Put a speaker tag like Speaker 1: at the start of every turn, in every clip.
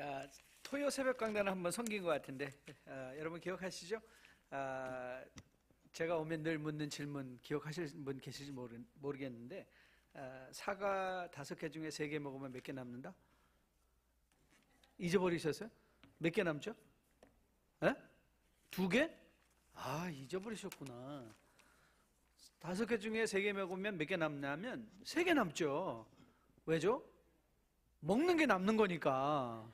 Speaker 1: 자, 토요 새벽 강단을 한번 섬긴 것 같은데 여러분 기억하시죠? 제가 오면 늘 묻는 질문 기억하실 분 계실지 모르겠는데 사과 5개 중에 3개 먹으면 몇 개 남는다? 잊어버리셨어요? 몇 개 남죠? 2개? 잊어버리셨구나. 5개 중에 3개 먹으면 몇 개 남냐면 3개 남죠. 왜죠? 먹는 게 남는 거니까.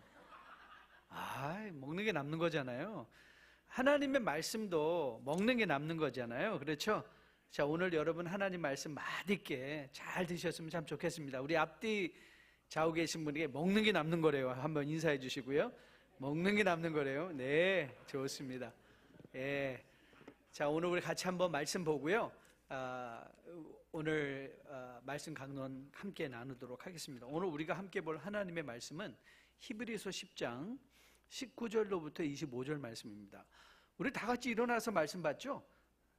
Speaker 1: 먹는 게 남는 거잖아요. 하나님의 말씀도 먹는 게 남는 거잖아요. 그렇죠? 자, 오늘 여러분 하나님 말씀 맛있게 잘 드셨으면 참 좋겠습니다. 우리 앞뒤 좌우 계신 분에게 먹는 게 남는 거래요. 한번 인사해 주시고요. 먹는 게 남는 거래요. 네, 좋습니다. 예. 자, 오늘 우리 같이 한번 말씀 보고요. 오늘 말씀 강론 함께 나누도록 하겠습니다. 오늘 우리가 함께 볼 하나님의 말씀은 히브리서 10장 19절로부터 25절 말씀입니다. 우리 다 같이 일어나서 말씀 받죠?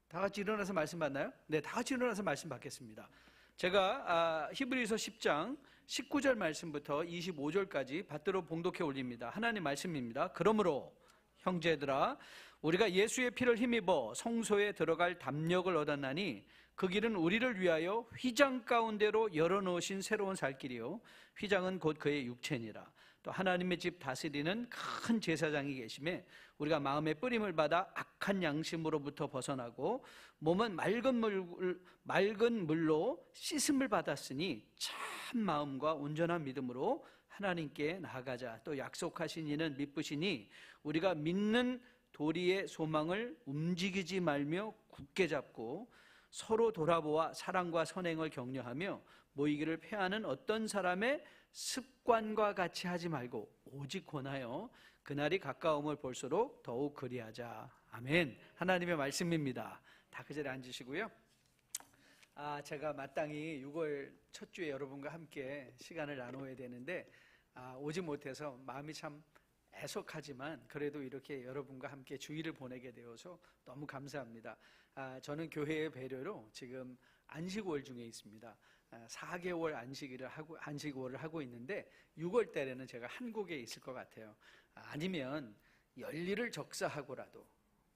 Speaker 1: 다 같이 일어나서 말씀 받나요? 네, 다 같이 일어나서 말씀 받겠습니다. 제가 히브리서 10장 19절 말씀부터 25절까지 받들어 봉독해 올립니다. 하나님 말씀입니다. 그러므로 형제들아, 우리가 예수의 피를 힘입어 성소에 들어갈 담력을 얻었나니 그 길은 우리를 위하여 휘장 가운데로 열어놓으신 새로운 살 길이요, 휘장은 곧 그의 육체니라. 또 하나님의 집 다스리는 큰 제사장이 계심에 우리가 마음의 뿌림을 받아 악한 양심으로부터 벗어나고 몸은 맑은 물로 씻음을 받았으니 참 마음과 온전한 믿음으로 하나님께 나아가자. 또 약속하신 이는 미쁘시니 우리가 믿는 도리의 소망을 움직이지 말며 굳게 잡고 서로 돌아보아 사랑과 선행을 격려하며 모이기를 패하는 어떤 사람의 습관과 같이 하지 말고 오직 권하여 그날이 가까움을 볼수록 더욱 그리하자. 아멘. 하나님의 말씀입니다. 다 그 자리에 앉으시고요. 제가 마땅히 6월 첫 주에 여러분과 함께 시간을 나누어야 되는데 오지 못해서 마음이 참 애석하지만 그래도 이렇게 여러분과 함께 주일을 보내게 되어서 너무 감사합니다. 저는 교회의 배려로 지금 안식월 중에 있습니다. 4개월 안식월을 하고 있는데 6월 달에는 제가 한국에 있을 것 같아요. 아니면 열일을 적사하고라도,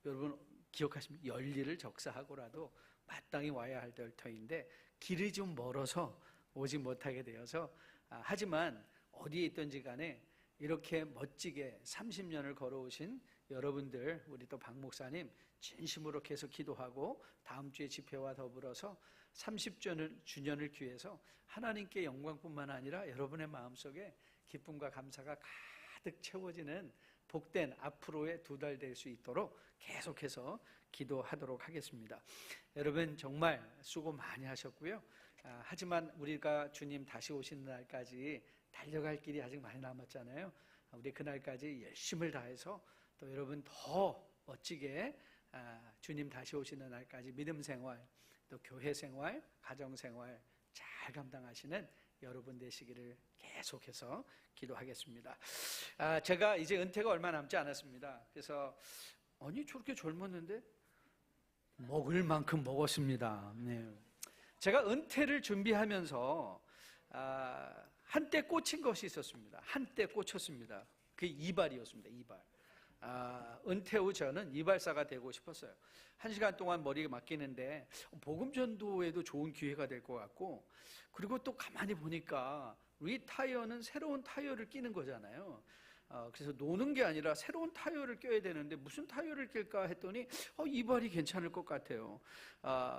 Speaker 1: 여러분 기억하십니까? 열일을 적사하고라도 마땅히 와야 할 터인데 길이 좀 멀어서 오지 못하게 되어서 하지만 어디에 있든지 간에 이렇게 멋지게 30년을 걸어오신 여러분들, 우리 또 박 목사님 진심으로 계속 기도하고 다음 주에 집회와 더불어서 30주년을 기해서 하나님께 영광뿐만 아니라 여러분의 마음속에 기쁨과 감사가 가득 채워지는 복된 앞으로의 2달 될 수 있도록 계속해서 기도하도록 하겠습니다. 여러분 정말 수고 많이 하셨고요. 하지만 우리가 주님 다시 오시는 날까지 달려갈 길이 아직 많이 남았잖아요. 우리 그날까지 열심을 다해서 또 여러분 더 멋지게 주님 다시 오시는 날까지 믿음 생활, 또 교회 생활, 가정 생활 잘 감당하시는 여러분 되시기를 계속해서 기도하겠습니다. 제가 이제 은퇴가 얼마 남지 않았습니다. 그래서 아니 저렇게 젊었는데 먹을 만큼 먹었습니다. 네. 제가 은퇴를 준비하면서 한때 꽂힌 것이 있었습니다. 한때 꽂혔습니다. 그게 이발이었습니다. 이발. 은퇴 후 저는 이발사가 되고 싶었어요. 1시간 동안 머리가 맡기는데 복음 전도에도 좋은 기회가 될 것 같고, 그리고 또 가만히 보니까 리타이어는 새로운 타이어를 끼는 거잖아요. 그래서 노는 게 아니라 새로운 타이어를 껴야 되는데 무슨 타이어를 낄까 했더니 이발이 괜찮을 것 같아요.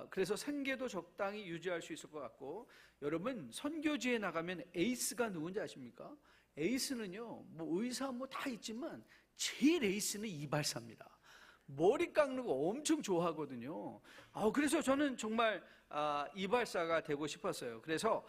Speaker 1: 그래서 생계도 적당히 유지할 수 있을 것 같고, 여러분 선교지에 나가면 에이스가 누군지 아십니까? 에이스는요, 뭐 의사 뭐 다 있지만 제일 에이스는 이발사입니다. 머리 깎는 거 엄청 좋아하거든요. 그래서 저는 정말 이발사가 되고 싶었어요. 그래서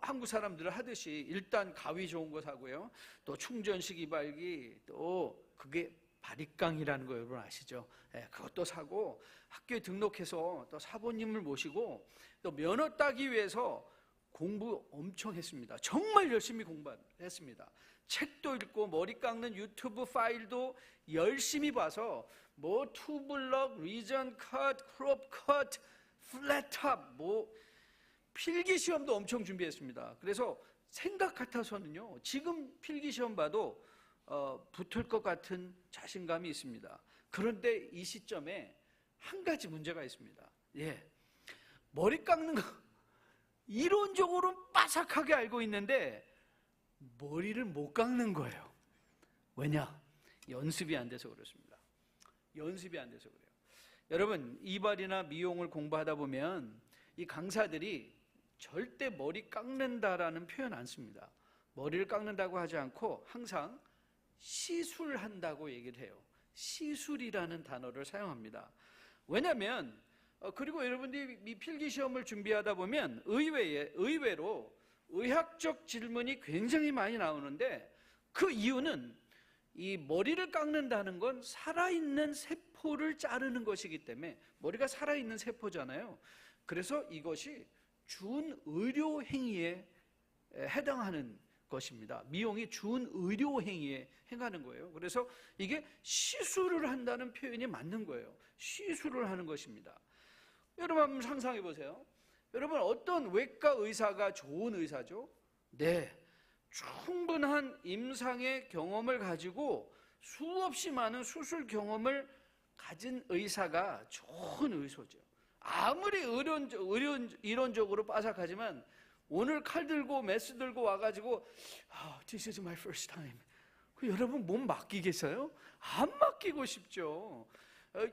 Speaker 1: 한국 사람들 하듯이 일단 가위 좋은 거 사고요, 또 충전식 이발기, 또 그게 바리깡이라는 거 여러분 아시죠? 그것도 사고 학교에 등록해서 또 사부님을 모시고 또 면허 따기 위해서 공부 엄청 했습니다. 정말 열심히 공부했습니다. 책도 읽고 머리 깎는 유튜브 파일도 열심히 봐서 뭐 투블럭, 리전 컷, 크롭 컷, 플랫 탑, 뭐 필기 시험도 엄청 준비했습니다. 그래서 생각 같아서는요, 지금 필기시험 봐도 붙을 것 같은 자신감이 있습니다. 그런데 이 시점에 한 가지 문제가 있습니다. 머리 깎는 거 이론적으로 빠삭하게 알고 있는데 머리를 못 깎는 거예요. 왜냐? 연습이 안 돼서 그렇습니다. 연습이 안 돼서 그래요. 여러분, 이발이나 미용을 공부하다 보면 이 강사들이 절대 머리 깎는다라는 표현 안 씁니다. 머리를 깎는다고 하지 않고 항상 시술한다고 얘기를 해요. 시술이라는 단어를 사용합니다. 왜냐하면 그리고 여러분들이 이 필기시험을 준비하다 보면 의외로 의학적 질문이 굉장히 많이 나오는데 그 이유는 이 머리를 깎는다는 건 살아있는 세포를 자르는 것이기 때문에, 머리가 살아있는 세포잖아요. 그래서 이것이 준의료 행위에 해당하는 것입니다. 미용이 준의료 행위에 행하는 거예요. 그래서 이게 시술을 한다는 표현이 맞는 거예요. 시술을 하는 것입니다. 여러분 한번 상상해 보세요. 여러분, 어떤 외과 의사가 좋은 의사죠? 충분한 임상의 경험을 가지고 수없이 많은 수술 경험을 가진 의사가 좋은 의사죠. 아무리 이론적으로 빠삭하지만 오늘 칼 들고 메스 들고 와가지고 This is my first time. 여러분 몸 맡기겠어요? 안 맡기고 싶죠.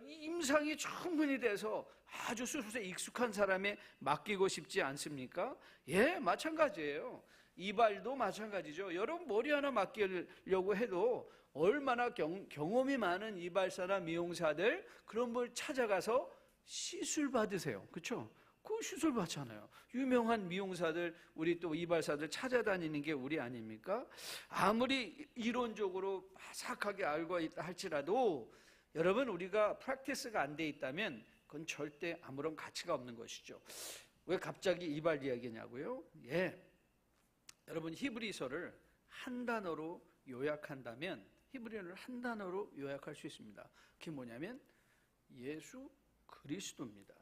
Speaker 1: 임상이 충분히 돼서 아주 수술에 익숙한 사람에 맡기고 싶지 않습니까? 마찬가지예요. 이발도 마찬가지죠. 여러분 머리 하나 맡기려고 해도 얼마나 경험이 많은 이발사나 미용사들 그런 걸 찾아가서 시술 받으세요. 그렇죠? 그 시술 받잖아요. 유명한 미용사들, 우리 또 이발사들 찾아다니는 게 우리 아닙니까? 아무리 이론적으로 바삭하게 알고 있다 할지라도 여러분, 우리가 프랙티스가 안 돼 있다면 그건 절대 아무런 가치가 없는 것이죠. 왜 갑자기 이발 이야기냐고요? 여러분, 히브리서를 한 단어로 요약한다면 히브리어를 한 단어로 요약할 수 있습니다. 그게 뭐냐면 예수 그리스도입니다.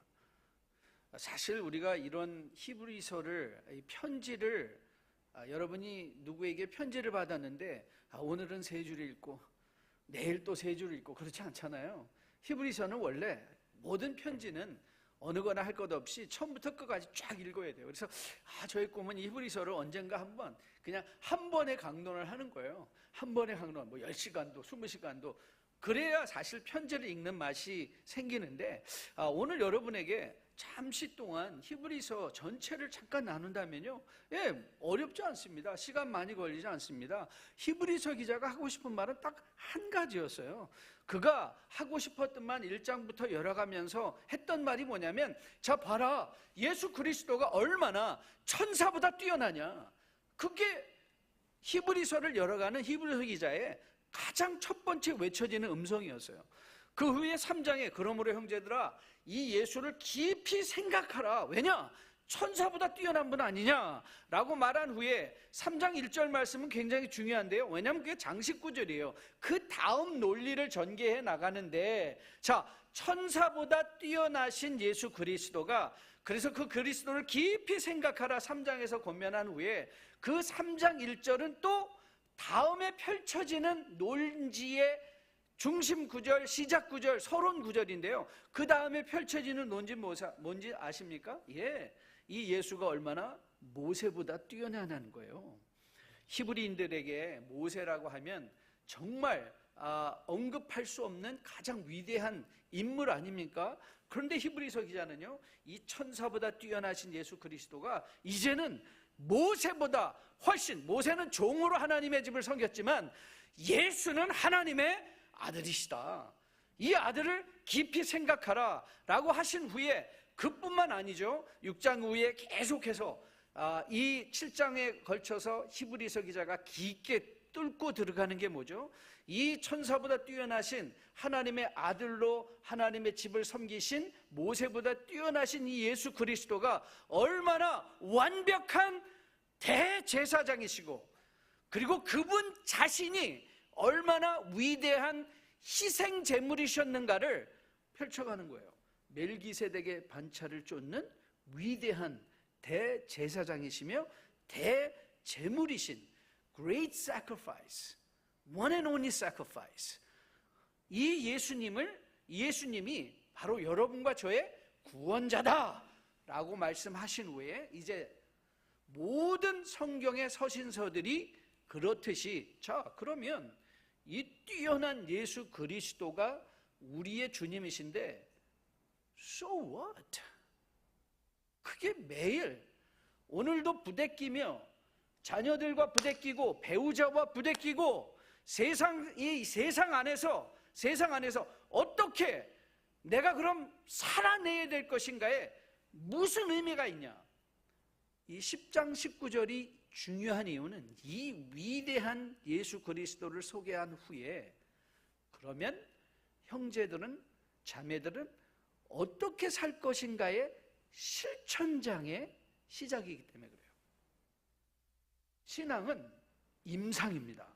Speaker 1: 사실 우리가 이런 히브리서를, 편지를 여러분이 누구에게 편지를 받았는데 오늘은 3줄 읽고 내일 또 3줄 읽고 그렇지 않잖아요. 히브리서는 원래 모든 편지는 어느 거나 할 것 없이 처음부터 끝까지 쫙 읽어야 돼요. 그래서 저의 꿈은 히브리서를 언젠가 한번 그냥 한 번에 강론을 하는 거예요. 한 번에 강론, 10시간도 20시간도. 그래야 사실 편지를 읽는 맛이 생기는데 오늘 여러분에게 잠시 동안 히브리서 전체를 잠깐 나눈다면요, 어렵지 않습니다. 시간 많이 걸리지 않습니다. 히브리서 기자가 하고 싶은 말은 딱 한 가지였어요. 그가 하고 싶었던 말 1장부터 열어가면서 했던 말이 뭐냐면, 자 봐라, 예수 그리스도가 얼마나 천사보다 뛰어나냐. 그게 히브리서를 열어가는 히브리서 기자의 가장 첫 번째 외쳐지는 음성이었어요. 그 후에 3장에 그러므로 형제들아 이 예수를 깊이 생각하라. 왜냐? 천사보다 뛰어난 분 아니냐라고 말한 후에 3장 1절 말씀은 굉장히 중요한데요. 왜냐하면 그게 장식 구절이에요. 그 다음 논리를 전개해 나가는데, 자, 천사보다 뛰어나신 예수 그리스도가, 그래서 그 그리스도를 깊이 생각하라 3장에서 권면한 후에 그 3장 1절은 또 다음에 펼쳐지는 논지의 중심 구절, 시작 구절, 서론 구절인데요. 그 다음에 펼쳐지는 논지 뭔지 아십니까? 이 예수가 얼마나 모세보다 뛰어나다는 거예요. 히브리인들에게 모세라고 하면 정말 언급할 수 없는 가장 위대한 인물 아닙니까? 그런데 히브리서 기자는요, 이 천사보다 뛰어나신 예수 그리스도가 이제는 모세보다 훨씬, 모세는 종으로 하나님의 집을 섬겼지만 예수는 하나님의 아들이시다. 이 아들을 깊이 생각하라 라고 하신 후에, 그뿐만 아니죠. 6장 후에 계속해서 이 7장에 걸쳐서 히브리서 기자가 깊게 뚫고 들어가는 게 뭐죠? 이 천사보다 뛰어나신 하나님의 아들로 하나님의 집을 섬기신 모세보다 뛰어나신 이 예수 그리스도가 얼마나 완벽한 대제사장이시고, 그리고 그분 자신이 얼마나 위대한 희생 제물이셨는가를 펼쳐가는 거예요. 멜기세덱의 반차를 쫓는 위대한 대제사장이시며 제물이신 great sacrifice, one and only sacrifice, 이 예수님이 바로 여러분과 저의 구원자다라고 말씀하신 후에 이제 모든 성경의 서신서들이 그렇듯이, 자, 그러면 이 뛰어난 예수 그리스도가 우리의 주님이신데 so what? 그게 매일 오늘도 부대끼며 자녀들과 부대끼고 배우자와 부대끼고 이 세상 안에서 어떻게 내가 그럼 살아내야 될 것인가에 무슨 의미가 있냐? 이 10장 19절이 중요한 이유는 이 위대한 예수 그리스도를 소개한 후에 그러면 형제들은, 자매들은 어떻게 살 것인가의 실천장의 시작이기 때문에 그래요. 신앙은 임상입니다.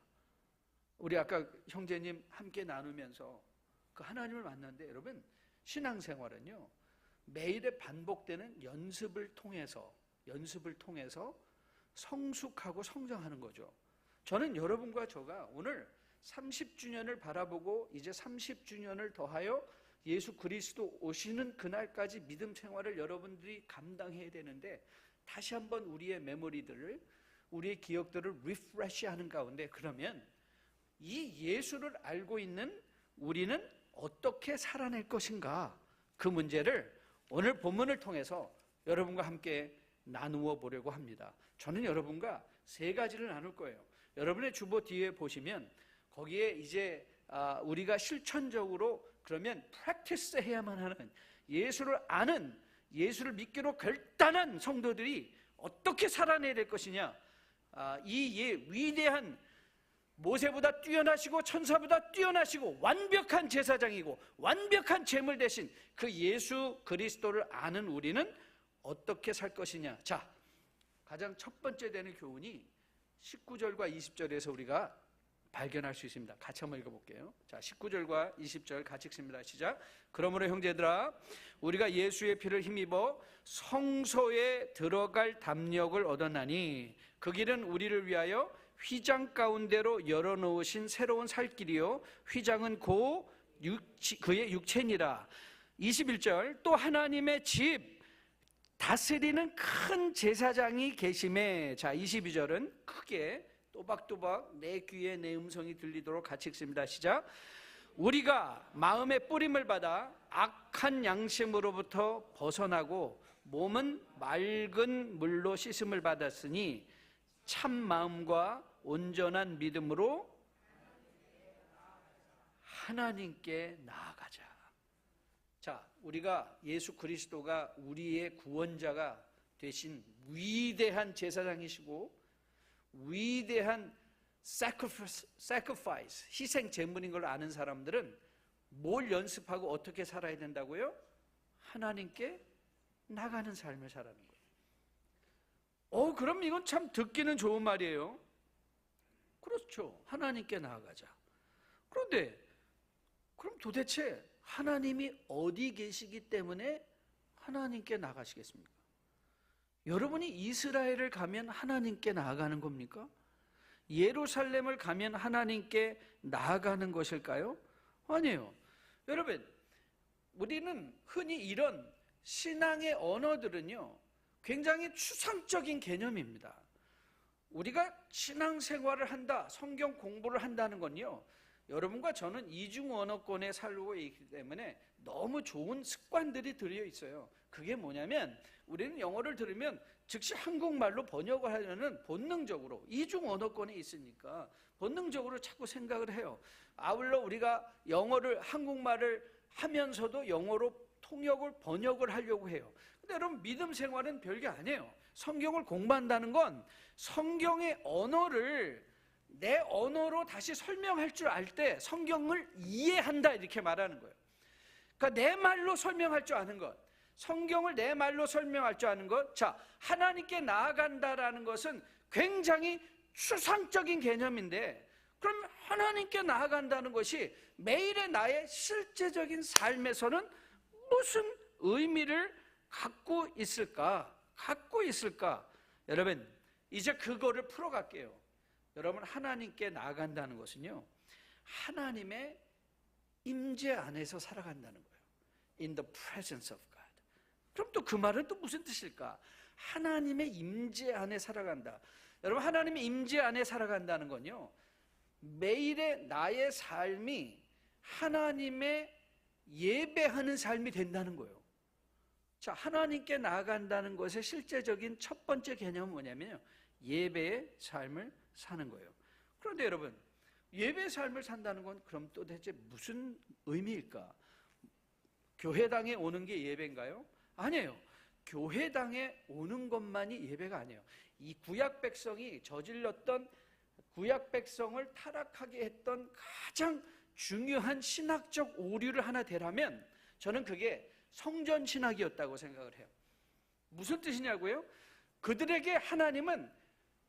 Speaker 1: 우리 아까 형제님 함께 나누면서 그 하나님을 만났는데, 여러분 신앙생활은요 매일의 반복되는 연습을 통해서 성숙하고 성장하는 거죠. 저는 여러분과 저가 오늘 30주년을 바라보고 이제 30주년을 더하여 예수 그리스도 오시는 그날까지 믿음 생활을 여러분들이 감당해야 되는데, 다시 한번 우리의 메모리들을, 우리의 기억들을 리프레시하는 가운데, 그러면 이 예수를 알고 있는 우리는 어떻게 살아낼 것인가, 그 문제를 오늘 본문을 통해서 여러분과 함께 나누어 보려고 합니다. 저는 여러분과 세 가지를 나눌 거예요. 여러분의 주보 뒤에 보시면 거기에 이제 우리가 실천적으로 그러면 프랙티스 해야만 하는, 예수를 아는, 예수를 믿기로 결단한 성도들이 어떻게 살아내야 될 것이냐, 이 위대한 모세보다 뛰어나시고 천사보다 뛰어나시고 완벽한 제사장이고 완벽한 제물 대신 그 예수 그리스도를 아는 우리는 어떻게 살 것이냐. 자, 가장 첫 번째 되는 교훈이 19절과 20절에서 우리가 발견할 수 있습니다. 같이 한번 읽어볼게요. 자, 19절과 20절 같이 읽습니다. 시작. 그러므로 형제들아, 우리가 예수의 피를 힘입어 성소에 들어갈 담력을 얻었나니 그 길은 우리를 위하여 휘장 가운데로 열어놓으신 새로운 살 길이요 휘장은 그의 육체니라. 21절, 또 하나님의 집 다스리는 큰 제사장이 계심에. 자, 22절은 크게 또박또박 내 귀에 내 음성이 들리도록 같이 읽습니다. 시작. 우리가 마음의 뿌림을 받아 악한 양심으로부터 벗어나고 몸은 맑은 물로 씻음을 받았으니 참 마음과 온전한 믿음으로 하나님께 나아가자. 자, 우리가 예수 그리스도가 우리의 구원자가 되신 위대한 제사장이시고 위대한 sacrifice, 희생 제물인 걸 아는 사람들은 뭘 연습하고 어떻게 살아야 된다고요? 하나님께 나가는 삶을 살아는 거예요. 그럼 이건 참 듣기는 좋은 말이에요. 그렇죠. 하나님께 나아가자. 그런데 그럼 도대체 하나님이 어디 계시기 때문에 하나님께 나가시겠습니까? 여러분이 이스라엘을 가면 하나님께 나아가는 겁니까? 예루살렘을 가면 하나님께 나아가는 것일까요? 아니에요. 여러분, 우리는 흔히 이런 신앙의 언어들은요 굉장히 추상적인 개념입니다. 우리가 신앙생활을 한다, 성경 공부를 한다는 건요, 여러분과 저는 이중 언어권에 살고 있기 때문에 너무 좋은 습관들이 들여 있어요. 그게 뭐냐면 우리는 영어를 들으면 즉시 한국말로 번역을 하려는 본능적으로, 이중 언어권에 있으니까 본능적으로 자꾸 생각을 해요. 아울러 우리가 영어를, 한국말을 하면서도 영어로 통역을, 번역을 하려고 해요. 근데 여러분, 믿음 생활은 별게 아니에요. 성경을 공부한다는 건 성경의 언어를 내 언어로 다시 설명할 줄 알 때 성경을 이해한다, 이렇게 말하는 거예요. 그러니까 내 말로 설명할 줄 아는 것, 성경을 내 말로 설명할 줄 아는 것. 자, 하나님께 나아간다라는 것은 굉장히 추상적인 개념인데, 그럼 하나님께 나아간다는 것이 매일의 나의 실제적인 삶에서는 무슨 의미를 갖고 있을까? 여러분, 이제 그거를 풀어갈게요. 여러분, 하나님께 나아간다는 것은요, 하나님의 임재 안에서 살아간다는 거예요. In the presence of God. 그럼 또 그 말은 또 무슨 뜻일까? 하나님의 임재 안에 살아간다. 여러분, 하나님의 임재 안에 살아간다는 건요, 매일의 나의 삶이 하나님의 예배하는 삶이 된다는 거예요. 자, 하나님께 나아간다는 것의 실제적인 첫 번째 개념은 뭐냐면요, 예배의 삶을 사는 거예요. 그런데 여러분, 예배의 삶을 산다는 건 그럼 또 대체 무슨 의미일까? 교회당에 오는 게 예배인가요? 아니에요. 교회당에 오는 것만이 예배가 아니에요. 이 구약 백성이 저질렀던, 구약 백성을 타락하게 했던 가장 중요한 신학적 오류를 하나 대라면 저는 그게 성전 신학이었다고 생각을 해요. 무슨 뜻이냐고요? 그들에게 하나님은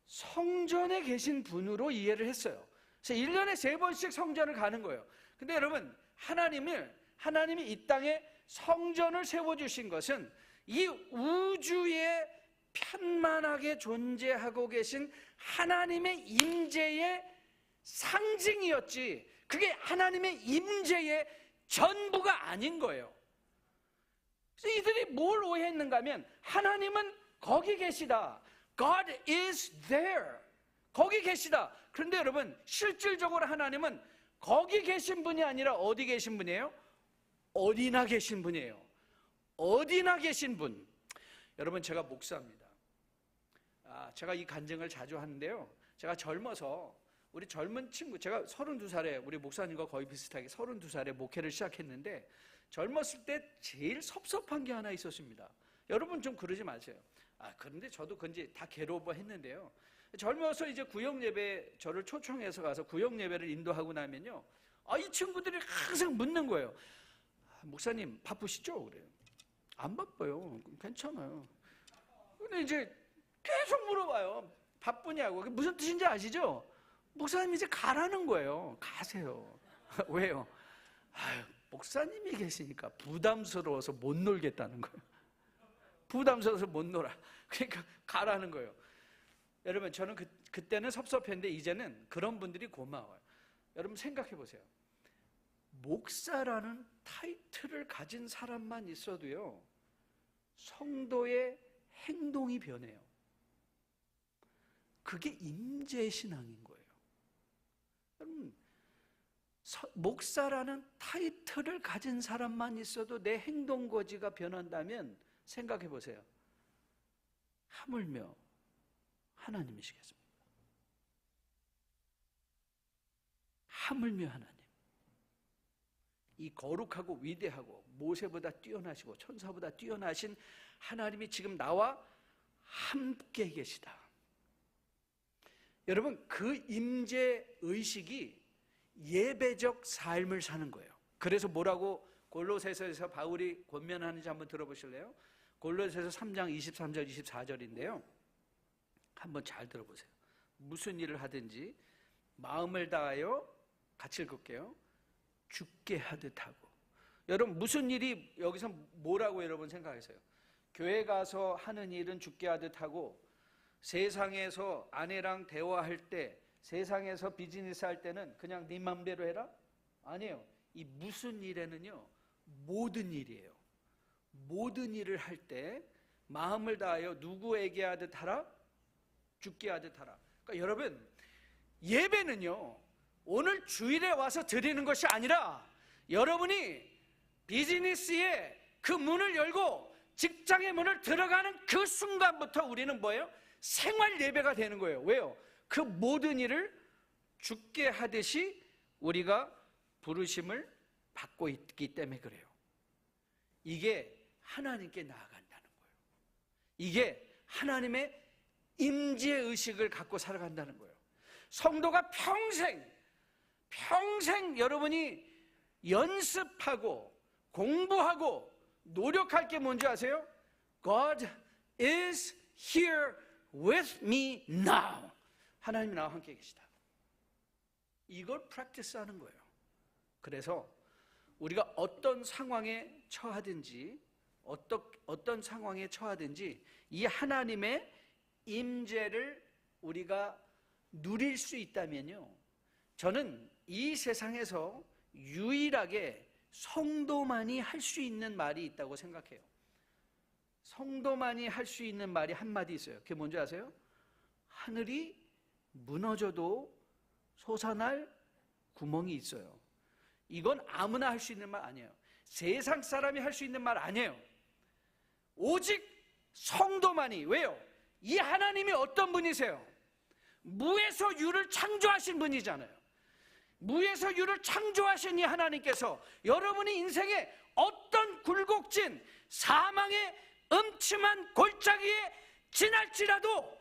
Speaker 1: 성전에 계신 분으로 이해를 했어요. 그래서 1년에 3번씩 성전을 가는 거예요. 근데 여러분, 하나님이 이 땅에 성전을 세워주신 것은 이 우주에 편만하게 존재하고 계신 하나님의 임재의 상징이었지, 그게 하나님의 임재의 전부가 아닌 거예요. 그래서 이들이 뭘 오해했는가 하면, 하나님은 거기 계시다, God is there, 거기 계시다. 그런데 여러분, 실질적으로 하나님은 거기 계신 분이 아니라 어디 계신 분이에요? 어디나 계신 분이에요. 어디나 계신 분. 여러분, 제가 목사입니다. 제가 이 간증을 자주 하는데요, 제가 젊어서 우리 젊은 친구, 제가 32살에 우리 목사님과 거의 비슷하게 32살에 목회를 시작했는데, 젊었을 때 제일 섭섭한 게 하나 있었습니다. 여러분 좀 그러지 마세요. 그런데 저도 그런지 다 괴로워했는데요, 젊어서 이제 구역 예배, 저를 초청해서 가서 구역 예배를 인도하고 나면요, 이 친구들이 항상 묻는 거예요. 목사님 바쁘시죠? 그래요. 안 바빠요. 괜찮아요. 근데 이제 계속 물어봐요. 바쁘냐고. 무슨 뜻인지 아시죠? 목사님 이제 가라는 거예요. 가세요. 왜요? 목사님이 계시니까 부담스러워서 못 놀겠다는 거예요. 부담스러워서 못 놀아. 그러니까 가라는 거예요. 여러분, 저는 그때는 섭섭했는데 이제는 그런 분들이 고마워요. 여러분 생각해 보세요. 목사라는 타이틀을 가진 사람만 있어도요, 성도의 행동이 변해요. 그게 임재신앙인 거예요. 여러분, 목사라는 타이틀을 가진 사람만 있어도 내 행동거지가 변한다면 생각해 보세요. 하물며 하나님이시겠습니까? 하물며 하나님. 이 거룩하고 위대하고 모세보다 뛰어나시고 천사보다 뛰어나신 하나님이 지금 나와 함께 계시다. 여러분, 그 임재 의식이 예배적 삶을 사는 거예요. 그래서 뭐라고 골로새서에서 바울이 권면하는지 한번 들어보실래요? 골로새서 3장 23절 24절인데요 한번 잘 들어보세요. 무슨 일을 하든지 마음을 다하여, 같이 읽을게요, 죽게 하듯 하고. 여러분, 무슨 일이, 여기서 뭐라고 여러분 생각하세요? 교회 가서 하는 일은 죽게 하듯 하고, 세상에서 아내랑 대화할 때, 세상에서 비즈니스 할 때는 그냥 네 맘대로 해라? 아니에요. 이 무슨 일에는요, 모든 일이에요. 모든 일을 할 때 마음을 다하여 누구에게 하듯 하라? 죽게 하듯 하라. 그러니까 여러분, 예배는요, 오늘 주일에 와서 드리는 것이 아니라 여러분이 비즈니스의 그 문을 열고 직장의 문을 들어가는 그 순간부터 우리는 뭐예요? 생활 예배가 되는 거예요. 왜요? 그 모든 일을 죽게 하듯이 우리가 부르심을 받고 있기 때문에 그래요. 이게 하나님께 나아간다는 거예요. 이게 하나님의 임재의식을 갖고 살아간다는 거예요. 성도가 평생 여러분이 연습하고 공부하고 노력할 게 뭔지 아세요? God is here with me now. 하나님이 나와 함께 계시다. 이걸 프랙티스 하는 거예요. 그래서 우리가 어떤 상황에 처하든지 어떤 상황에 처하든지 이 하나님의 임재를 우리가 누릴 수 있다면요, 저는 이 세상에서 유일하게 성도만이 할 수 있는 말이 있다고 생각해요. 성도만이 할 수 있는 말이 한마디 있어요. 그게 뭔지 아세요? 하늘이 무너져도 솟아날 구멍이 있어요. 이건 아무나 할 수 있는 말 아니에요. 세상 사람이 할 수 있는 말 아니에요. 오직 성도만이. 왜요? 이 하나님이 어떤 분이세요? 무에서 유를 창조하신 분이잖아요. 무에서 유를 창조하신 이 하나님께서 여러분이 인생에 어떤 굴곡진 사망의 음침한 골짜기에 지날지라도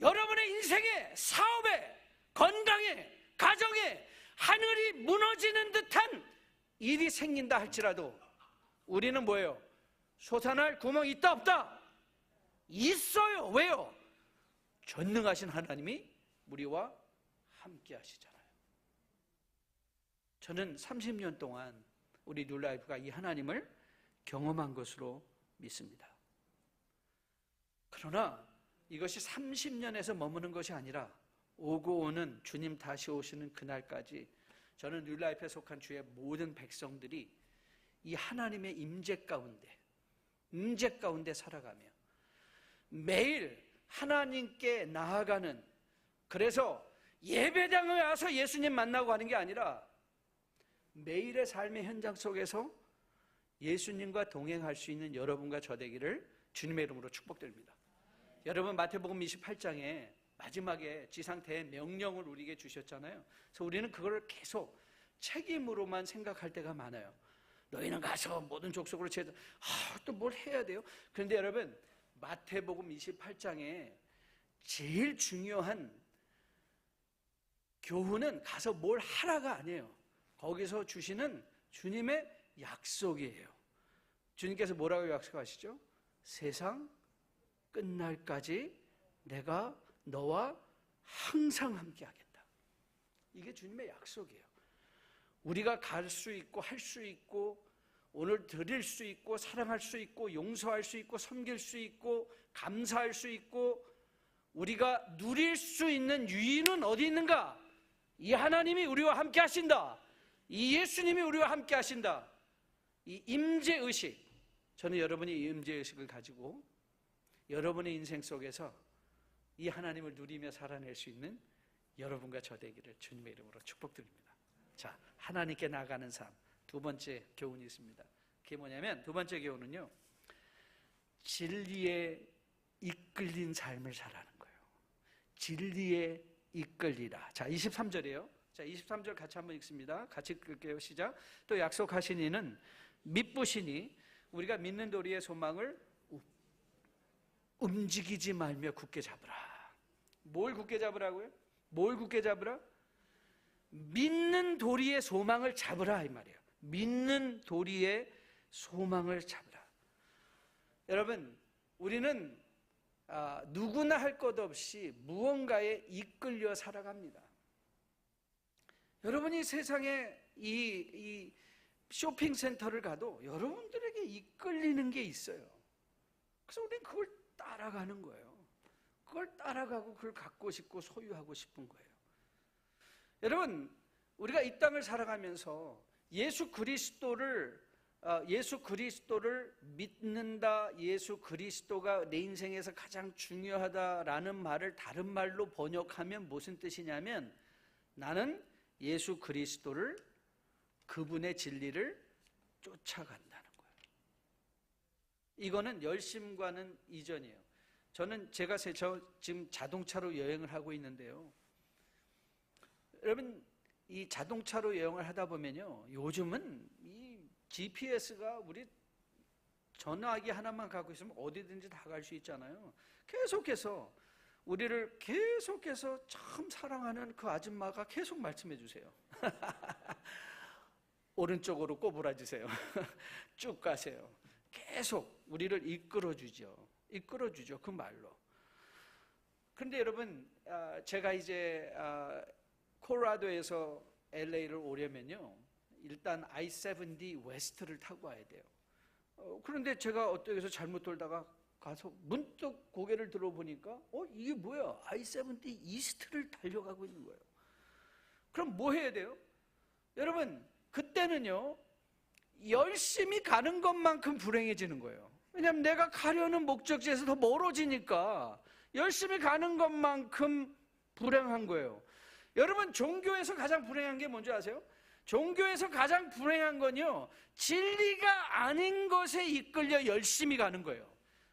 Speaker 1: 여러분의 인생에, 사업에, 건강에, 가정에 하늘이 무너지는 듯한 일이 생긴다 할지라도 우리는 뭐예요? 솟아날 구멍이 있다 없다? 있어요. 왜요? 전능하신 하나님이 우리와 함께 하시잖아요. 저는 30년 동안 우리 뉴라이프가 이 하나님을 경험한 것으로 믿습니다. 그러나 이것이 30년에서 머무는 것이 아니라 오고 오는 주님 다시 오시는 그날까지 저는 뉴라이프에 속한 주의 모든 백성들이 이 하나님의 임재 가운데 살아가며 매일 하나님께 나아가는, 그래서 예배당에 와서 예수님 만나고 가는 게 아니라 매일의 삶의 현장 속에서 예수님과 동행할 수 있는 여러분과 저 되기를 주님의 이름으로 축복드립니다. 여러분, 마태복음 28장에 마지막에 지상 대명령을 우리에게 주셨잖아요. 그래서 우리는 그걸 계속 책임으로만 생각할 때가 많아요. 너희는 가서 모든 족속으로 또 뭘 해야 돼요? 그런데 여러분, 마태복음 28장에 제일 중요한 교훈은 가서 뭘 하라가 아니에요. 거기서 주시는 주님의 약속이에요. 주님께서 뭐라고 약속하시죠? 세상 끝날까지 내가 너와 항상 함께 하겠다. 이게 주님의 약속이에요. 우리가 갈 수 있고 할 수 있고 오늘 드릴 수 있고 사랑할 수 있고 용서할 수 있고 섬길 수 있고 감사할 수 있고 우리가 누릴 수 있는 유인은 어디 있는가? 이 하나님이 우리와 함께 하신다. 이 예수님이 우리와 함께 하신다. 이 임재의식, 저는 여러분이 이 임재의식을 가지고 여러분의 인생 속에서 이 하나님을 누리며 살아낼 수 있는 여러분과 저 되기를 주님의 이름으로 축복드립니다. 자, 하나님께 나아가는 삶, 두 번째 교훈이 있습니다. 그게 뭐냐면, 두 번째 교훈은요, 진리에 이끌린 삶을 살아가는 거예요. 진리에 이끌리라. 자, 23절이에요. 자, 23절 같이 한번 읽습니다. 같이 읽을게요. 시작. 또 약속하신 이는 믿으시니 우리가 믿는 도리의 소망을 움직이지 말며 굳게 잡으라. 뭘 굳게 잡으라고요? 뭘 굳게 잡으라? 믿는 도리의 소망을 잡으라 이 말이에요. 믿는 도리의 소망을 잡으라. 여러분, 우리는 누구나 할 것 없이 무언가에 이끌려 살아갑니다. 여러분이 세상에 이 쇼핑센터를 가도 여러분들에게 이끌리는 게 있어요. 그래서 우리는 그걸 따라가는 거예요. 그걸 따라가고 그걸 갖고 싶고 소유하고 싶은 거예요. 여러분, 우리가 이 땅을 살아가면서 예수 그리스도를 믿는다, 예수 그리스도가 내 인생에서 가장 중요하다라는 말을 다른 말로 번역하면 무슨 뜻이냐면, 나는 예수 그리스도를, 그분의 진리를 쫓아간다는 거예요. 이거는 열심과는 이전이에요. 제가 지금 자동차로 여행을 하고 있는데요. 여러분, 이 자동차로 여행을 하다 보면요, 요즘은 이 GPS가 우리 전화기 하나만 갖고 있으면 어디든지 다 갈 수 있잖아요. 계속해서 우리를 계속해서 참 사랑하는 그 아줌마가 계속 말씀해 주세요. 오른쪽으로 꼬부라지세요. 쭉 가세요. 계속 우리를 이끌어주죠. 그 말로. 그런데 여러분, 제가 이제 콜로라도에서 LA를 오려면요, 일단 I-70 웨스트를 타고 와야 돼요. 그런데 제가 어떻게 해서 잘못 돌다가 가서 문득 고개를 들어보니까 이게 뭐야? I-70 이스트를 달려가고 있는 거예요. 그럼 뭐 해야 돼요? 여러분, 그때는요, 열심히 가는 것만큼 불행해지는 거예요. 왜냐하면 내가 가려는 목적지에서 더 멀어지니까 열심히 가는 것만큼 불행한 거예요. 여러분, 종교에서 가장 불행한 게 뭔지 아세요? 종교에서 가장 불행한 건요, 진리가 아닌 것에 이끌려 열심히 가는 거예요.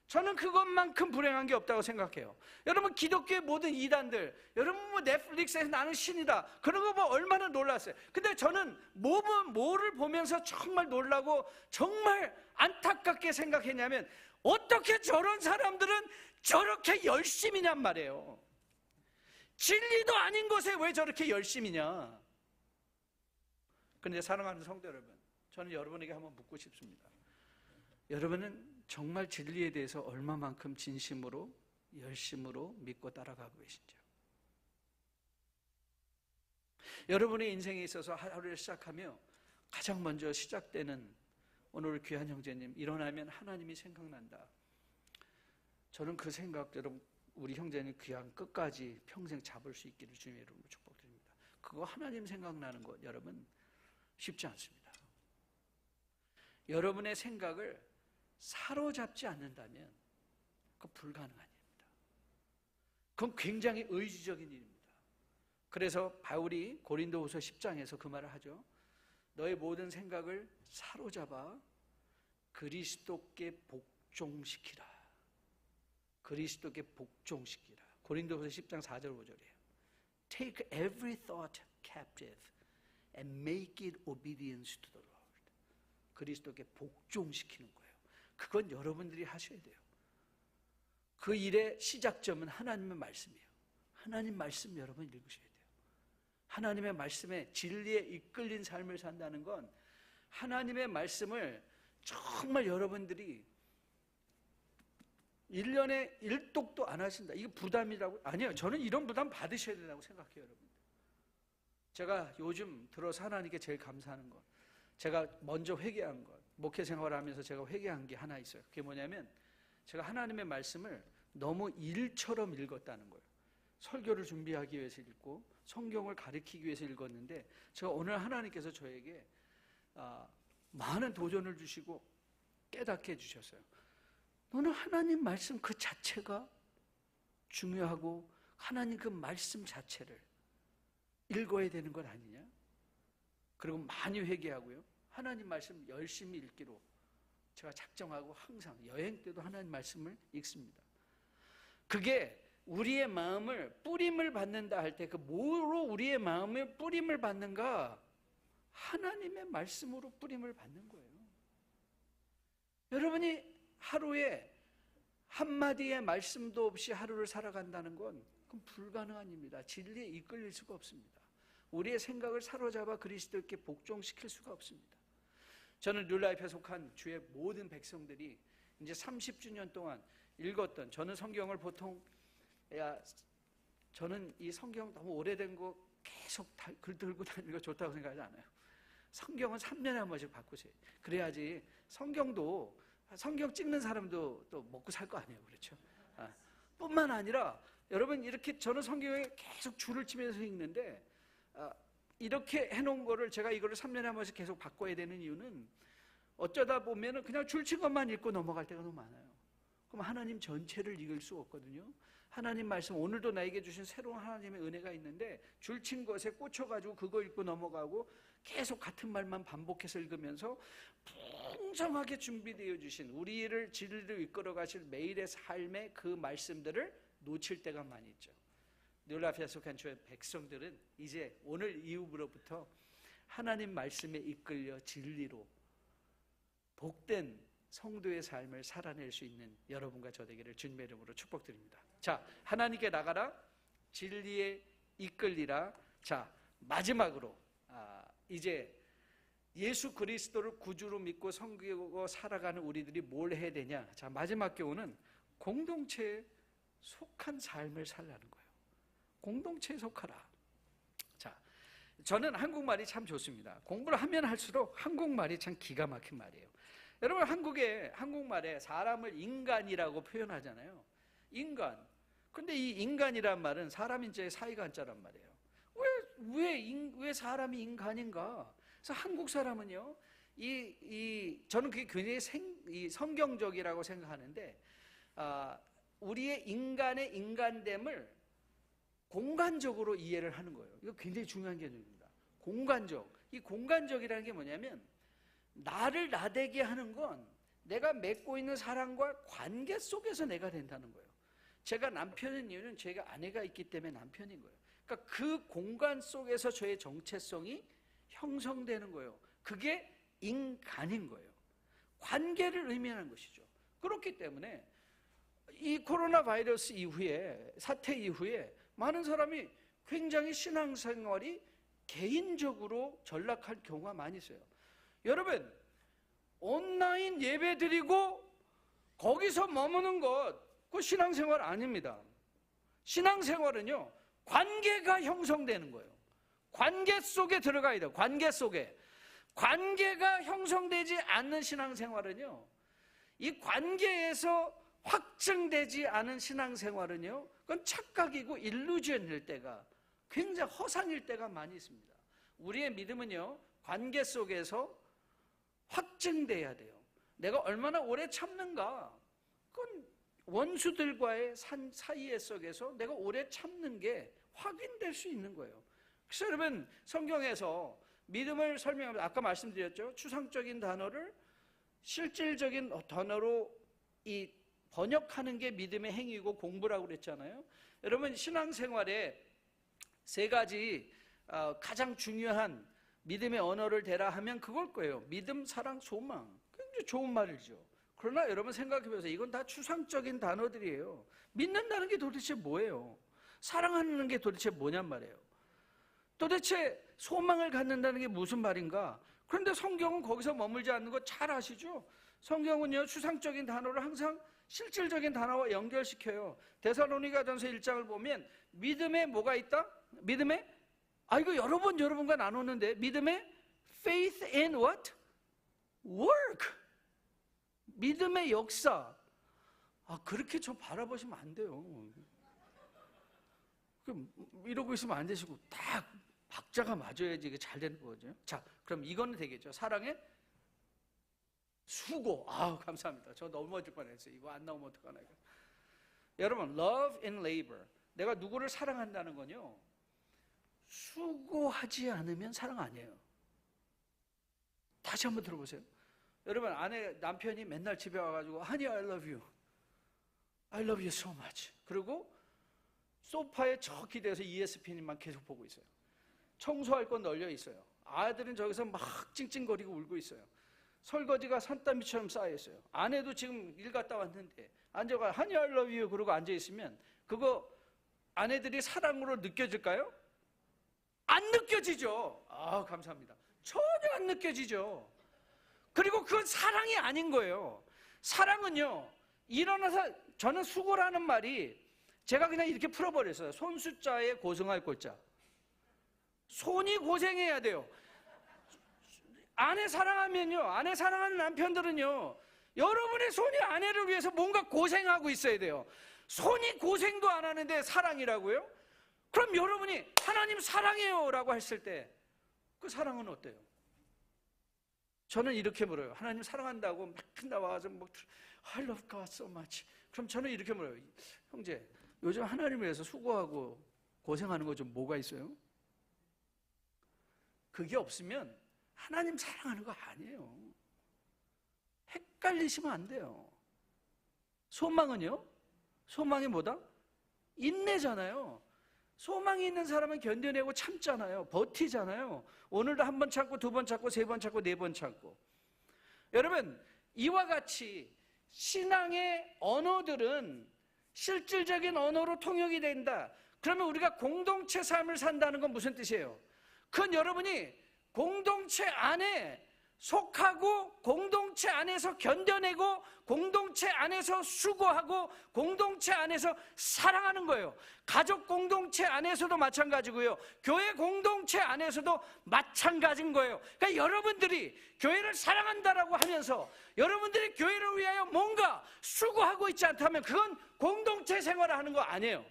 Speaker 1: 저는 그것만큼 불행한 게 없다고 생각해요. 여러분, 기독교의 모든 이단들, 여러분 뭐 넷플릭스에서 나는 신이다, 그런 거 보면 얼마나 놀랐어요. 근데 저는 뭐를 보면서 정말 놀라고 정말 안타깝게 생각했냐면, 어떻게 저런 사람들은 저렇게 열심히냔 말이에요. 진리도 아닌 것에 왜 저렇게 열심히냐. 그런데 사랑하는 성도 여러분, 저는 여러분에게 한번 묻고 싶습니다. 여러분은 정말 진리에 대해서 얼마만큼 진심으로 열심으로 믿고 따라가고 계신지요? 여러분의 인생에 있어서 하루를 시작하며 가장 먼저 시작되는 오늘 귀한 형제님, 일어나면 하나님이 생각난다. 저는 그 생각, 여러분, 우리 형제님 그냥 끝까지 평생 잡을 수 있기를 주님의 이름으로 축복드립니다. 그거 하나님 생각나는 것, 여러분, 쉽지 않습니다. 여러분의 생각을 사로잡지 않는다면 그건 불가능한 일입니다. 그건 굉장히 의지적인 일입니다. 그래서 바울이 고린도후서 10장에서 그 말을 하죠. 너의 모든 생각을 사로잡아 그리스도께 복종시키라. 그리스도께 복종시키라. 고린도후서 10장 4절 5절이에요. Take every thought captive and make it obedience to the Lord. 그리스도께 복종시키는 거예요. 그건 여러분들이 하셔야 돼요. 그 일의 시작점은 하나님의 말씀이에요. 하나님 말씀 여러분 읽으셔야 돼요. 하나님의 말씀에 진리에 이끌린 삶을 산다는 건 하나님의 말씀을 정말 여러분들이 1년에 1독도 안 하신다, 이거 부담이라고? 아니요, 저는 이런 부담 받으셔야 된다고 생각해요. 여러분, 제가 요즘 들어서 하나님께 제일 감사하는 것, 제가 먼저 회개한 것, 목회 생활을 하면서 제가 회개한 게 하나 있어요. 그게 뭐냐면 제가 하나님의 말씀을 너무 일처럼 읽었다는 거예요. 설교를 준비하기 위해서 읽고 성경을 가르치기 위해서 읽었는데, 제가 오늘 하나님께서 저에게 많은 도전을 주시고 깨닫게 해주셨어요. 너는 하나님 말씀 그 자체가 중요하고 하나님 그 말씀 자체를 읽어야 되는 것 아니냐? 그리고 많이 회개하고요, 하나님 말씀 열심히 읽기로 제가 작정하고 항상 여행 때도 하나님 말씀을 읽습니다. 그게 우리의 마음을 뿌림을 받는다 할 때, 그 뭐로 우리의 마음에 뿌림을 받는가? 하나님의 말씀으로 뿌림을 받는 거예요. 여러분이 하루에 한마디의 말씀도 없이 하루를 살아간다는 건 그건 불가능한 일입니다. 진리에 이끌릴 수가 없습니다. 우리의 생각을 사로잡아 그리스도께 복종시킬 수가 없습니다. 저는 뉴라이프에 속한 주의 모든 백성들이 이제 30주년 동안 읽었던, 저는 성경을 보통, 저는 이 성경 너무 오래된 거 계속 글 들고 다니는 거 좋다고 생각하지 않아요. 성경은 3년에 한 번씩 바꾸세요. 그래야지 성경 찍는 사람도 또 먹고 살 거 아니에요. 그렇죠? 뿐만 아니라 여러분, 이렇게 저는 성경에 계속 줄을 치면서 읽는데, 이렇게 해놓은 거를 제가 이거를 3년에 한 번씩 계속 바꿔야 되는 이유는, 어쩌다 보면은 그냥 줄친 것만 읽고 넘어갈 때가 너무 많아요. 그럼 하나님 전체를 읽을 수 없거든요. 하나님 말씀, 오늘도 나에게 주신 새로운 하나님의 은혜가 있는데 줄친 것에 꽂혀가지고 그거 읽고 넘어가고 계속 같은 말만 반복해서 읽으면서 풍성하게 준비되어 주신 우리를 진리로 이끌어 가실 매일의 삶의 그 말씀들을 놓칠 때가 많이 있죠. 뉴라이프에 속한 주의 백성들은 이제 오늘 이후로부터 하나님 말씀에 이끌려 진리로 복된 성도의 삶을 살아낼 수 있는 여러분과 저 되기를 주님의 이름으로 축복드립니다. 자, 하나님께 나가라, 진리에 이끌리라. 자, 마지막으로 이제 예수 그리스도를 구주로 믿고 섬기고 살아가는 우리들이 뭘 해야 되냐. 자, 마지막 교훈은 공동체에 속한 삶을 살라는 거예요. 공동체에 속하라. 자, 저는 한국말이 참 좋습니다. 공부를 하면 할수록 한국말이 참 기가 막힌 말이에요. 여러분 한국말에 사람을 인간이라고 표현하잖아요. 인간. 근데 이 인간이란 말은 사람 인자의 사이가 한자란 말이에요. 왜 사람이 인간인가? 그래서 한국 사람은요, 저는 그게 굉장히 성경적이라고 생각하는데, 우리의 인간의 인간됨을 공간적으로 이해를 하는 거예요. 이거 굉장히 중요한 개념입니다. 공간적. 이 공간적이라는 게 뭐냐면, 나를 나되게 하는 건 내가 맺고 있는 사람과 관계 속에서 내가 된다는 거예요. 제가 남편인 이유는 제가 아내가 있기 때문에 남편인 거예요. 그러니까 그 공간 속에서 저의 정체성이 형성되는 거예요. 그게 인간인 거예요. 관계를 의미하는 것이죠. 그렇기 때문에 이 코로나 바이러스 이후에, 사태 이후에 많은 사람이 굉장히 신앙생활이 개인적으로 전락할 경우가 많이 있어요. 여러분, 온라인 예배 드리고 거기서 머무는 것, 그거 신앙생활 아닙니다. 신앙생활은요, 관계가 형성되는 거예요. 관계 속에 들어가야 돼요. 관계 속에. 관계가 형성되지 않는 신앙생활은요, 이 관계에서 확증되지 않은 신앙생활은요, 그건 착각이고 일루전일 때가, 굉장히 허상일 때가 많이 있습니다. 우리의 믿음은요, 관계 속에서 확증돼야 돼요. 내가 얼마나 오래 참는가, 그건 원수들과의 사이에 속에서 내가 오래 참는 게 확인될 수 있는 거예요. 그래서 여러분, 성경에서 믿음을 설명하면서 아까 말씀드렸죠. 추상적인 단어를 실질적인 단어로 번역하는 게 믿음의 행위고 공부라고 그랬잖아요. 여러분, 신앙생활에 세 가지 가장 중요한 믿음의 언어를 대라 하면 그걸 거예요. 믿음, 사랑, 소망. 굉장히 좋은 말이죠. 그러나 여러분 생각해보세요. 이건 다 추상적인 단어들이에요. 믿는다는 게 도대체 뭐예요? 사랑하는 게 도대체 뭐냔 말이에요. 도대체 소망을 갖는다는 게 무슨 말인가? 그런데 성경은 거기서 머물지 않는 거 잘 아시죠? 성경은요, 추상적인 단어를 항상 실질적인 단어와 연결시켜요. 데살로니가전서 1장을 보면 믿음에 뭐가 있다? 믿음에? 이거 여러 번과 나눴는데, 믿음에 faith and what? work. 믿음의 역사. 그렇게 저 바라보시면 안 돼요. 이러고 있으면 안 되시고 딱 박자가 맞아야지 이게 잘 되는 거죠. 자, 그럼 이거는 되겠죠. 사랑의 수고. 감사합니다. 저 넘어질 뻔했어요. 이거 안 나오면 어떡하나. 여러분, love and labor. 내가 누구를 사랑한다는 건요, 수고하지 않으면 사랑 아니에요. 다시 한번 들어보세요. 여러분, 남편이 맨날 집에 와가지고 honey, I love you. I love you so much. 그리고 소파에 저 기대서 ESPN만 계속 보고 있어요. 청소할 건 널려 있어요. 아들은 저기서 막 찡찡거리고 울고 있어요. 설거지가 산더미처럼 쌓여있어요. 아내도 지금 일 갔다 왔는데 앉아가 honey, I love you 그러고 앉아있으면 그거 아내들이 사랑으로 느껴질까요? 안 느껴지죠. 감사합니다. 전혀 안 느껴지죠. 그리고 그건 사랑이 아닌 거예요. 사랑은요, 일어나서, 저는 수고라는 말이 제가 그냥 이렇게 풀어버렸어요. 손수자에 고생할 골자. 손이 고생해야 돼요. 아내 사랑하면요, 아내 사랑하는 남편들은요, 여러분의 손이 아내를 위해서 뭔가 고생하고 있어야 돼요. 손이 고생도 안 하는데 사랑이라고요? 그럼 여러분이 하나님 사랑해요 라고 했을 때 그 사랑은 어때요? 저는 이렇게 물어요. 하나님 사랑한다고 막 나와서 I love God so much. 그럼 저는 이렇게 물어요. 형제, 요즘 하나님을 위해서 수고하고 고생하는 거 좀 뭐가 있어요? 그게 없으면 하나님 사랑하는 거 아니에요. 헷갈리시면 안 돼요. 소망은요? 소망이 뭐다? 인내잖아요. 소망이 있는 사람은 견뎌내고 참잖아요. 버티잖아요. 오늘도 한 번 참고, 두 번 참고, 세 번 참고, 네 번 참고. 여러분, 이와 같이 신앙의 언어들은 실질적인 언어로 통역이 된다. 그러면 우리가 공동체 삶을 산다는 건 무슨 뜻이에요? 그건 여러분이 공동체 안에 속하고 공동체 안에서 견뎌내고 공동체 안에서 수고하고 공동체 안에서 사랑하는 거예요. 가족 공동체 안에서도 마찬가지고요. 교회 공동체 안에서도 마찬가지인 거예요. 그러니까 여러분들이 교회를 사랑한다라고 하면서 여러분들이 교회를 위하여 뭔가 수고하고 있지 않다면 그건 공동체 생활을 하는 거 아니에요.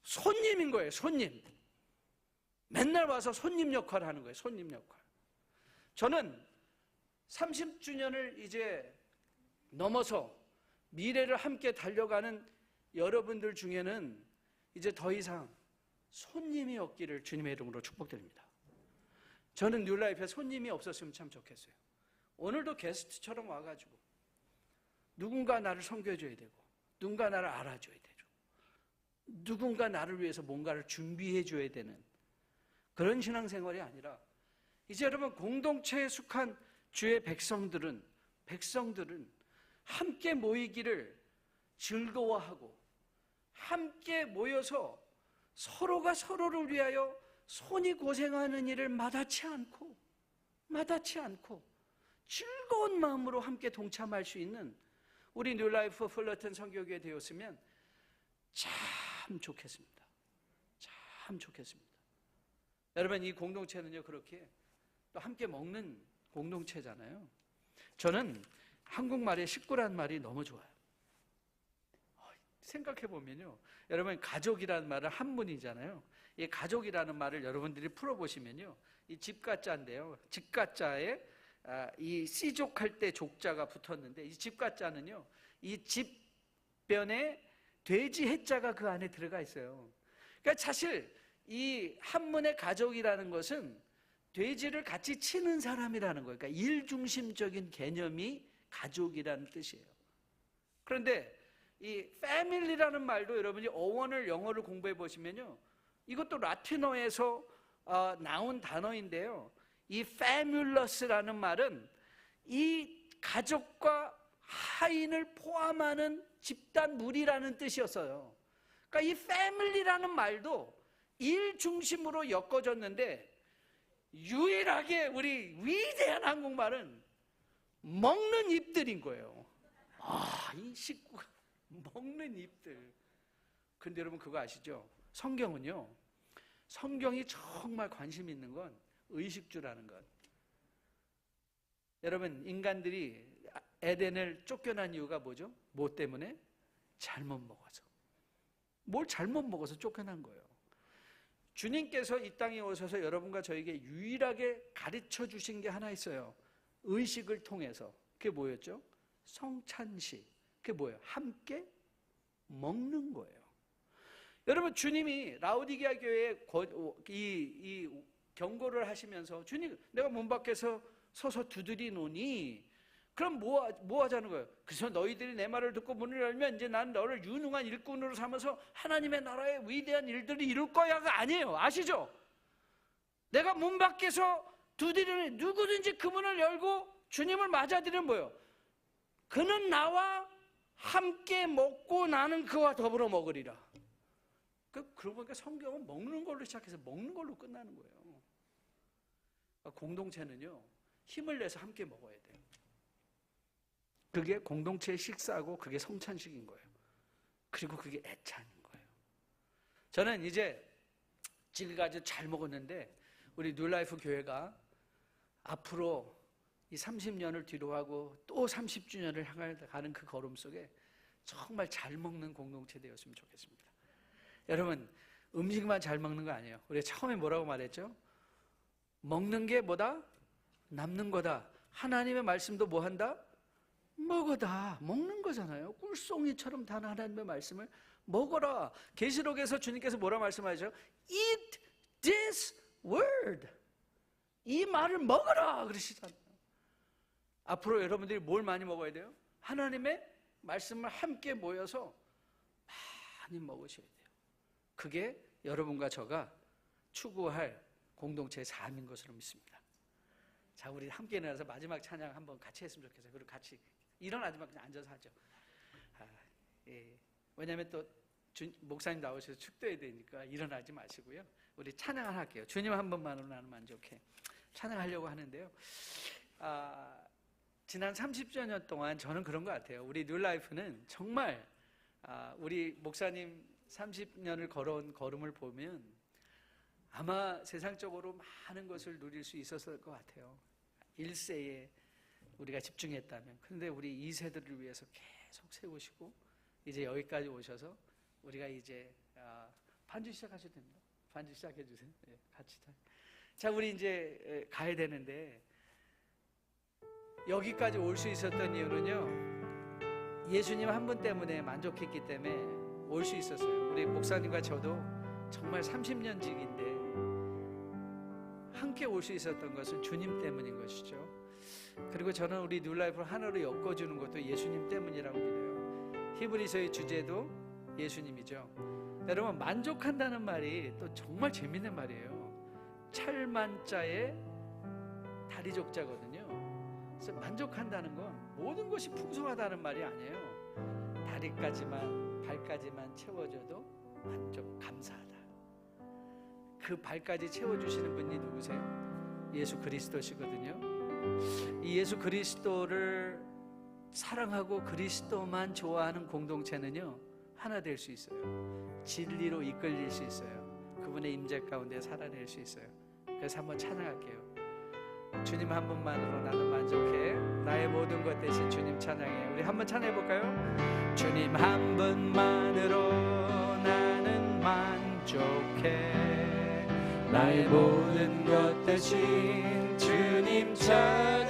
Speaker 1: 손님인 거예요. 손님. 맨날 와서 손님 역할을 하는 거예요. 손님 역할. 저는 30주년을 이제 넘어서 미래를 함께 달려가는 여러분들 중에는 이제 더 이상 손님이 없기를 주님의 이름으로 축복드립니다. 저는 뉴라이프에 손님이 없었으면 참 좋겠어요. 오늘도 게스트처럼 와가지고 누군가 나를 섬겨줘야 되고 누군가 나를 알아줘야 되고 누군가 나를 위해서 뭔가를 준비해줘야 되는 그런 신앙생활이 아니라 이제 여러분 공동체에 속한 주의 백성들은 함께 모이기를 즐거워하고 함께 모여서 서로가 서로를 위하여 손이 고생하는 일을 마다치 않고 즐거운 마음으로 함께 동참할 수 있는 우리 뉴라이프 플러튼 선교교회 되었으면 참 좋겠습니다. 참 좋겠습니다. 여러분 이 공동체는요 그렇게 또 함께 먹는 공동체잖아요. 저는 한국말에 식구란 말이 너무 좋아요. 생각해보면요 여러분 가족이라는 말은 한문이잖아요. 이 가족이라는 말을 여러분들이 풀어보시면요 이 집가자인데요 집가자에 이 씨족할 때 족자가 붙었는데 이 집가자는요 이 집변에 돼지 해자가 그 안에 들어가 있어요. 그러니까 사실 이 한문의 가족이라는 것은 돼지를 같이 치는 사람이라는 거예요. 그러니까 일중심적인 개념이 가족이라는 뜻이에요. 그런데 이 family라는 말도 여러분이 어원을 영어를 공부해 보시면요 이것도 라틴어에서 나온 단어인데요 이 famulous라는 말은 이 가족과 하인을 포함하는 집단 무리라는 뜻이었어요. 그러니까 이 family라는 말도 일 중심으로 엮어졌는데 유일하게 우리 위대한 한국말은 먹는 입들인 거예요. 이 식구가 먹는 입들. 근데 여러분 그거 아시죠? 성경은요 성경이 정말 관심 있는 건 의식주라는 것. 여러분 인간들이 에덴을 쫓겨난 이유가 뭐죠? 뭐 때문에? 잘못 먹어서. 뭘 잘못 먹어서 쫓겨난 거예요. 주님께서 이 땅에 오셔서 여러분과 저에게 유일하게 가르쳐 주신 게 하나 있어요. 의식을 통해서. 그게 뭐였죠? 성찬식. 그게 뭐예요? 함께 먹는 거예요. 여러분 주님이 라오디게아 교회에 이 경고를 하시면서 주님 내가 문 밖에서 서서 두드리노니 그럼 뭐 하자는 거예요? 그래서 너희들이 내 말을 듣고 문을 열면 이제 난 너를 유능한 일꾼으로 삼아서 하나님의 나라의 위대한 일들을 이룰 거야가 아니에요. 아시죠? 내가 문 밖에서 두드리는 누구든지 그 문을 열고 주님을 맞아들이는 뭐예요? 그는 나와 함께 먹고 나는 그와 더불어 먹으리라. 그러고 보니까 성경은 먹는 걸로 시작해서 먹는 걸로 끝나는 거예요. 공동체는요 힘을 내서 함께 먹어야 돼요. 그게 공동체의 식사고 그게 성찬식인 거예요. 그리고 그게 애찬인 거예요. 저는 이제 지금까지 잘 먹었는데 우리 뉴라이프 교회가 앞으로 이 30년을 뒤로 하고 또 30주년을 향하는 그 걸음 속에 정말 잘 먹는 공동체 되었으면 좋겠습니다. 여러분 음식만 잘 먹는 거 아니에요. 우리가 처음에 뭐라고 말했죠? 먹는 게 뭐다? 남는 거다. 하나님의 말씀도 뭐 한다? 먹어다. 먹는 거잖아요. 꿀송이처럼 단 하나님의 말씀을 먹어라. 계시록에서 주님께서 뭐라 말씀하죠? Eat this word. 이 말을 먹어라 그러시잖아요. 앞으로 여러분들이 뭘 많이 먹어야 돼요? 하나님의 말씀을 함께 모여서 많이 먹으셔야 돼요. 그게 여러분과 저가 추구할 공동체의 삶인 것으로 믿습니다. 자, 우리 함께 일어나서 마지막 찬양 한번 같이 했으면 좋겠어요. 그리고 같이 일어나지 말고 그냥 앉아서 하죠. 왜냐하면 또 목사님 나오셔서 축도해야 되니까 일어나지 마시고요. 우리 찬양 하나 할게요. 주님 한 번만으로 나는 만족해. 찬양하려고 하는데요. 지난 30여 년 동안 저는 그런 것 같아요. 우리 뉴라이프는 정말 우리 목사님 30년을 걸어온 걸음을 보면 아마 세상적으로 많은 것을 누릴 수 있었을 것 같아요. 1세에 우리가 집중했다면. 그런데 우리 2세들을 위해서 계속 세우시고 이제 여기까지 오셔서 우리가 이제 반주 시작하셔도 됩니다. 반주 시작해 주세요. 네, 같이. 자, 우리 이제 가야 되는데 여기까지 올 수 있었던 이유는요, 예수님 한 분 때문에 만족했기 때문에 올 수 있었어요. 우리 목사님과 저도 정말 30년 직인데 함께 올 수 있었던 것은 주님 때문인 것이죠. 그리고 저는 우리 뉴라이프를 하나로 엮어주는 것도 예수님 때문이라고 믿어요. 히브리서의 주제도 예수님이죠. 여러분, 만족한다는 말이 또 정말 재밌는 말이에요. 찰만자의 다리족자거든요. 그래서 만족한다는 건 모든 것이 풍성하다는 말이 아니에요. 다리까지만, 발까지만 채워줘도 만족, 감사하다. 그 발까지 채워주시는 분이 누구세요? 예수 그리스도시거든요. 이 예수 그리스도를 사랑하고 그리스도만 좋아하는 공동체는요, 하나 될 수 있어요. 진리로 이끌릴 수 있어요. 그분의 임재 가운데 살아낼 수 있어요. 그래서 한번 찬양할게요. 주님 한 분만으로 나는 만족해. 나의 모든 것 대신 주님 찬양해. 우리 한번 찬양해 볼까요? 주님 한 분만으로 나는 만족해. 나의 모든 것 대신 주님 찬양.